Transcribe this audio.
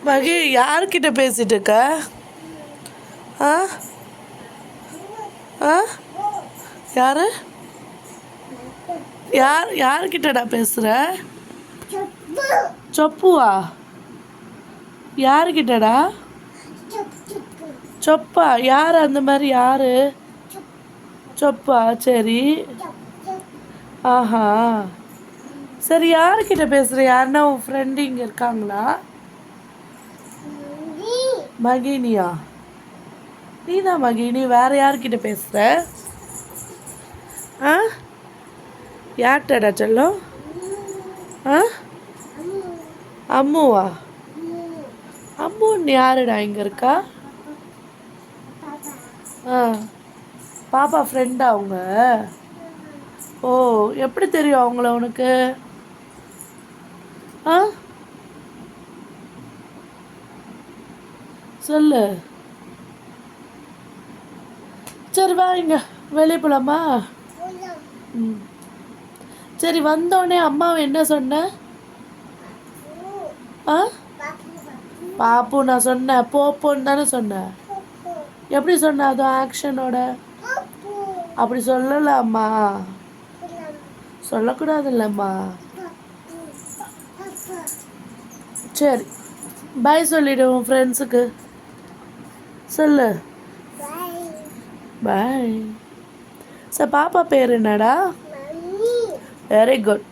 மகி யார்கிட்ட பேசிட்டு இருக்க? ஆ ஆ யாரு யார்கிட்டடா பேசுகிற? சொப்புவா? யாருக்கிட்டடா? சொப்பா? யார் அந்த மாதிரி? யாரு சொப்பா? சரி. ஆஹா, சரி. யார்கிட்ட பேசுகிற? யாருன்னா உன் ஃப்ரெண்டு இங்கே இருக்காங்களா? மகினியா? நீ தான் மகினி. வேறு யார்கிட்ட பேசுகிற? ஆ யார்கிட்டடா சொல்லும்? ஆ அம்முவா? அம்முன்னு யாருடா இங்கே இருக்கா? ஆ பாப்பா ஃப்ரெண்டா அவங்க? ஓ, எப்படி தெரியும் அவங்கள உனக்கு? ஆ சொல்லு. சரி வா, இங்கே வெளியே போகலாமா? ம், சரி. வந்தோடனே அம்மாவை என்ன சொன்ன? ஆ பாப்பு நான் சொன்னேன், போப்போன்னு தானே சொன்னேன். எப்படி சொன்ன? அதுவும் ஆக்ஷனோட. அப்படி சொல்லலாம்மா, சொல்லக்கூடாதுல்லம்மா. சரி, பாய் சொல்லிவிடு உன் ஃப்ரெண்ட்ஸுக்கு. சொல்லு பாய். சார் பாப்பா பேர் என்னடா? Very good.